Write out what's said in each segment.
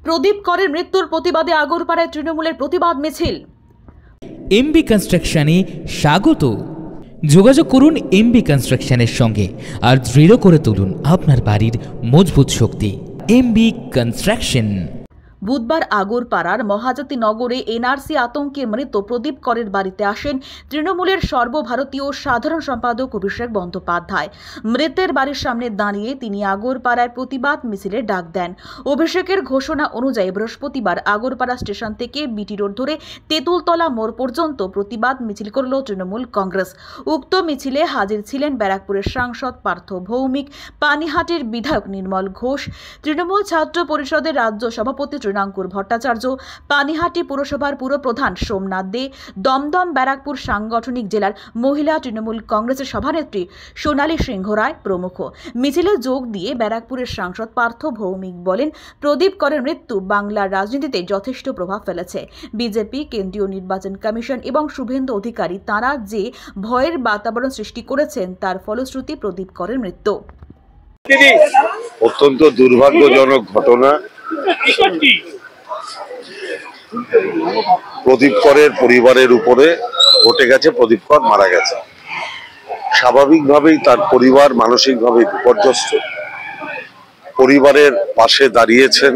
প্রদীপ করের মৃত্যুর প্রতিবাদে আগরপাড়ায় তৃণমূলের প্রতিবাদ মিছিল। এমবি কনস্ট্রাকশনে স্বাগত। যোগাযোগ করুন এমবি কনস্ট্রাকশনের সঙ্গে আর দৃঢ় করে তুলুন আপনার বাড়ির মজবুত শক্তি। MB construction. বুধবার আগরপাড়ার মহাজাতি নগরে এনআরসি আতঙ্কে মৃত প্রদীপ করের বাড়িতে আসেন তৃণমূলের সর্বভারতীয় সাধারণ সম্পাদক অভিষেক বন্দ্যোপাধ্যায়। মৃতের বাড়ির সামনে দাঁড়িয়ে তিনি আগরপাড়ায় প্রতিবাদ মিছিলের ডাক দেন। অভিষেকের ঘোষণা অনুযায়ী বৃহস্পতিবার আগরপাড়া স্টেশন থেকে বিটি রোড ধরে তেঁতুলতলা মোড় পর্যন্ত প্রতিবাদ মিছিল করল তৃণমূল কংগ্রেস। উক্ত মিছিলে হাজির ছিলেন ব্যারাকপুরের সাংসদ পার্থ ভৌমিক, পানিহাটির বিধায়ক নির্মল ঘোষ, তৃণমূল ছাত্র পরিষদের রাজ্য সভাপতি তৃণাঙ্কুর ভট্টাচার্য, পানিহাটি পুরসভার পুরপ্রধান সোমনাথ দে, দমদম ব্যারাকপুর সাংগঠনিক জেলার মহিলা তৃণমূল কংগ্রেসের সভানেত্রী সোনালী সিংহ রায় প্রমুখ। মিছিলে যোগ দিয়ে ব্যারাকপুরের সাংসদ পার্থ ভৌমিক বলেন, প্রদীপ করের মৃত্যু বাংলার রাজনীতিতে যথেষ্ট প্রভাব ফেলেছে। বিজেপি, কেন্দ্রীয় নির্বাচন কমিশন এবং শুভেন্দু অধিকারী তাঁরা যে ভয়ের বাতাবরণ সৃষ্টি করেছেন তার ফলশ্রুতি প্রদীপ করের মৃত্যু। অত্যন্ত দুর্ভাগ্যজনক ঘটনা। প্রদীপ করের পরিবারের উপরে ঘটে গেছে। প্রদীপ কর মারা গেছে, স্বাভাবিকভাবেই তার পরিবার মানসিকভাবে বিপর্যস্ত। পরিবারের পাশে দাঁড়িয়েছেন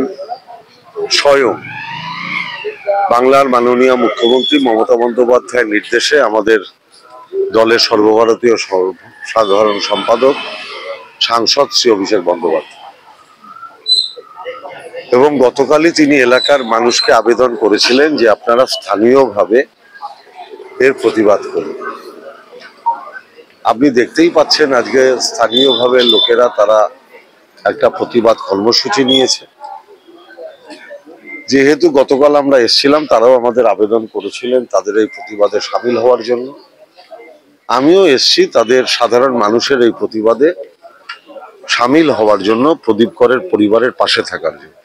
স্বয়ং বাংলার মাননীয় মুখ্যমন্ত্রী মমতা বন্দ্যোপাধ্যায়ের নির্দেশে আমাদের দলের সর্বভারতীয় সাধারণ সম্পাদক সাংসদ শ্রী অভিষেক বন্দ্যোপাধ্যায়। এবং গতকালই তিনি এলাকার মানুষকে আবেদন করেছিলেন যে আপনারা স্থানীয়ভাবে এর প্রতিবাদ করুন। আপনি দেখতেই পাচ্ছেন আজকে স্থানীয়ভাবে লোকেরা তারা একটা প্রতিবাদ কর্মসূচি নিয়েছে। যেহেতু গতকাল আমরা এসেছিলাম, তারাও আমাদের আবেদন করেছিলেন তাদের এই প্রতিবাদে সামিল হওয়ার জন্য। আমিও এসেছি তাদের সাধারণ মানুষের এই প্রতিবাদে সামিল হওয়ার জন্য, প্রদীপ করের পরিবারের পাশে থাকার জন্য।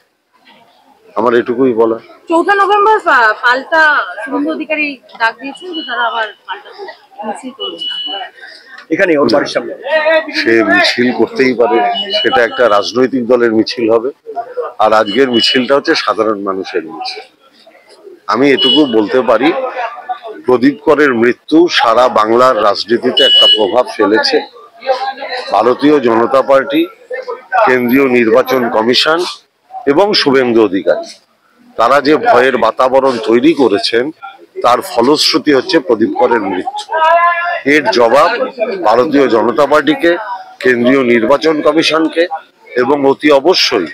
আমার এটুকুই বলা। 4 নভেম্বর পাল্টা শুভেন্দু অধিকারী ডাক দিয়েছেন যে তারা আবার পাল্টা মিছিল করবেন এখানে ওর বাড়ির সামনে। সে মিছিল করতেই পারে, সেটা একটা রাজনৈতিক দলের মিছিল হবে। আর আজকের মিছিলটা হচ্ছে সাধারণ মানুষের মিছিল। আমি এটুকু বলতে পারি, প্রদীপ করের মৃত্যু সারা বাংলার রাজনীতিতে একটা প্রভাব ফেলেছে। ভারতীয় জনতা পার্টি, কেন্দ্রীয় নির্বাচন কমিশন এবং শুভেন্দু অধিকারী তারা যে ভয়ের বাতাবরণ তৈরি করেছেন তার ফলশ্রুতি হচ্ছে প্রদীপ করের মৃত্যু। এর জবাব ভারতীয় জনতা পার্টিকে, কেন্দ্রীয় নির্বাচন কমিশনকে এবং অতি অবশ্যই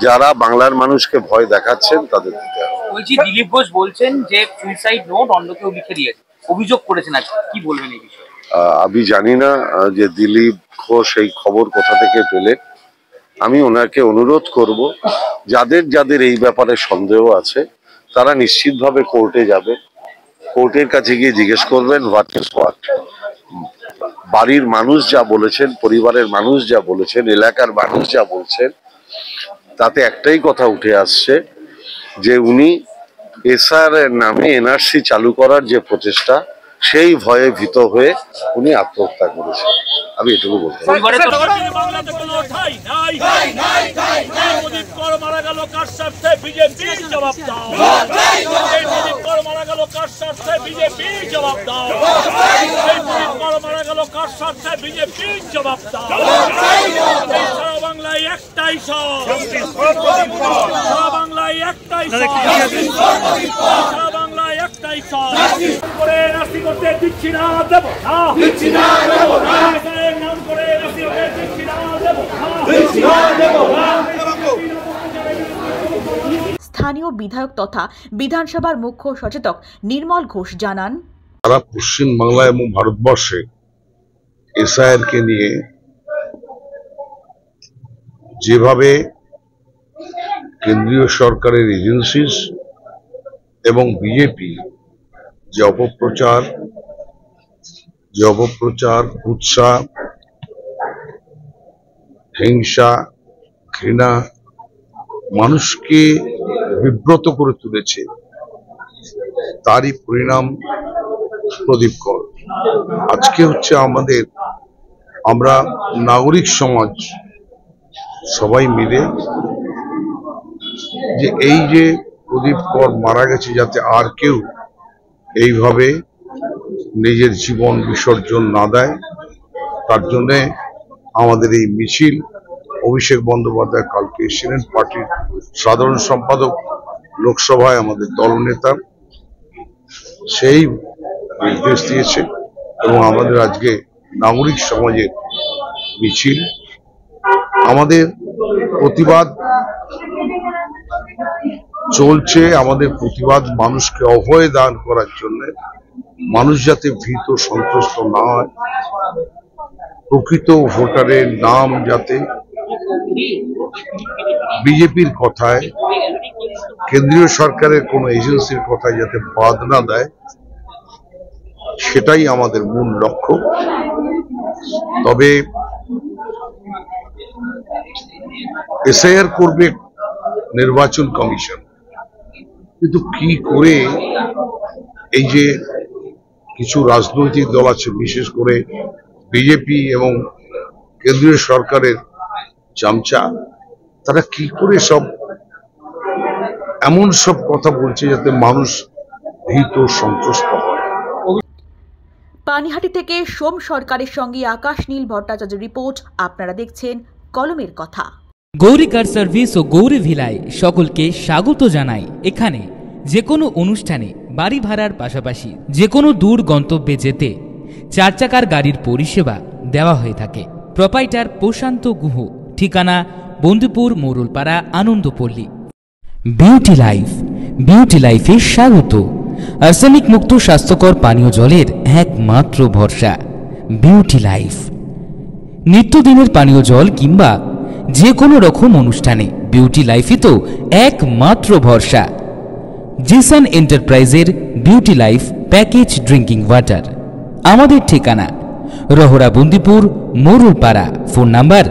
যারা বাংলার মানুষকে ভয় দেখাচ্ছেন তাদের দিতে হবে। বলছি, দিলীপ ঘোষ বলছেন যে সুইসাইড নোট অন্য কেউ লিখে দিয়েছে, অভিযোগ করেছেন। আজকে কি বলবেন এই বিষয়ে? আমি জানি না যে দিলীপ ঘোষ এই খবর কোথা থেকে পেলেন। আমি ওনাকে অনুরোধ করব, যাদের যাদের এই ব্যাপারে সন্দেহ আছে তারা নিশ্চিতভাবে কোর্টে যাবে। কোর্টের কাছে গিয়ে জিজ্ঞেস করবেন হোয়াট ইজ হোয়াট। বাড়ির মানুষ যা বলেছেন, পরিবারের মানুষ যা বলেছেন, এলাকার মানুষ যা বলছেন, তাতে একটাই কথা উঠে আসছে যে উনি এসআর এর নামে এনআরসি চালু করার যে প্রচেষ্টা, সেই ভয়ে ভীত হয়ে উনি আত্মহত্যা করেছেন। আমি এটুকু বলতে পারি। বাংলায় একটাই করে রাশি করতে দিচ্ছি না, দেব না, দিচ্ছি না, দেব না, নাম করে রাশি করতে দিচ্ছি না, দেব না, দিচ্ছি না, দেব না। স্থানীয় বিধায়ক তথা বিধানসভার মুখ্য সচেতক নির্মল ঘোষ জানান, সারা পশ্চিম বাংলা এবং ভারতবর্ষে এসআইআর কে নিয়ে যেভাবে কেন্দ্রীয় সরকারের এজেন্সিস এবং বিজেপি যে অপপ্রচার, কুৎসা, হিংসা, ঘৃণা মানুষকে বিব্রত করে তুলেছে, তারই পরিণাম প্রদীপ কর। আজকে হচ্ছে আমরা নাগরিক সমাজ সবাই মিলে যে এই যে প্রদীপ কর মারা গেছে, যাতে আর কেউ এইভাবে নিজের জীবন বিসর্জন না দেয়, তার জন্য আমাদের এই মিছিল। অভিষেক বন্দ্যোপাধ্যায় কালকে এসেছিলেন, পার্টির সাধারণ সম্পাদক, লোকসভায় আমাদের দলনেতা, সেই নির্দেশ দিয়েছে এবং আমাদের আজকে নাগরিক সমাজের মিছিল। আমাদের প্রতিবাদ চলছে, আমাদের প্রতিবাদ মানুষকে অভয় দান করার জন্য, মানুষ যাতে ভীত সন্ত্রস্ত না হয়, প্রকৃত ভোটারের নাম যাতে বিজেপির কথায়, কেন্দ্রীয় সরকারের কোন এজেন্সির কথায় যাতে বাদ না দেয়, সেটাই আমাদের মূল লক্ষ্য। তবে এসআইআর করবে নির্বাচন কমিশন, কিন্তু কি করে এই যে কিছু রাজনৈতিক দল আছে, বিশেষ করে বিজেপি এবং কেন্দ্রীয় সরকারের চামচা, তারা কি করে সব এমন সব কথা বলছে যাতে মানুষ ভীত সন্ত্রস্ত হয়। পানিহাটি থেকে সোম সরকারের সঙ্গে আকাশ নীল ভট্টাচার্যের রিপোর্ট। আপনারা দেখছেন কলমের কথা। গৌরী কার সার্ভিস ও গৌরী ভিলায় সকলকে স্বাগত জানাই। এখানে যে কোনো অনুষ্ঠানে বাড়ি ভাড়ার পাশাপাশি যে কোনো দূর গন্তব্যে যেতে 4 চাকার গাড়ির পরিষেবা দেওয়া হয়ে থাকে। প্রোপাইটার প্রশান্ত গুহ, ঠিকানা Bandhupur, Morulpara, Anandapalli. Beauty life, beauty লাইফে স্বাগত। আর্সেনিক মুক্ত স্বাস্থ্যকর পানীয় জলের একমাত্র ভরসা বিউটি লাইফ। নিত্যদিনের পানীয় জল কিংবা যে কোনো রকম অনুষ্ঠানে বিউটি লাইফই তো একমাত্র ভরসা। জিসান এন্টারপ্রাইজের beauty life package drinking water. আমাদের ঠিকানা রহরা, বন্দিপুর, মোরুলপাড়া। Phone number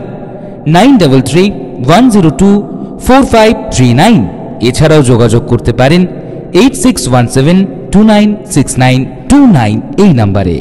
9331024539। এছাড়াও যোগাযোগ করতে পারেন 8617296929 এই নাম্বারে।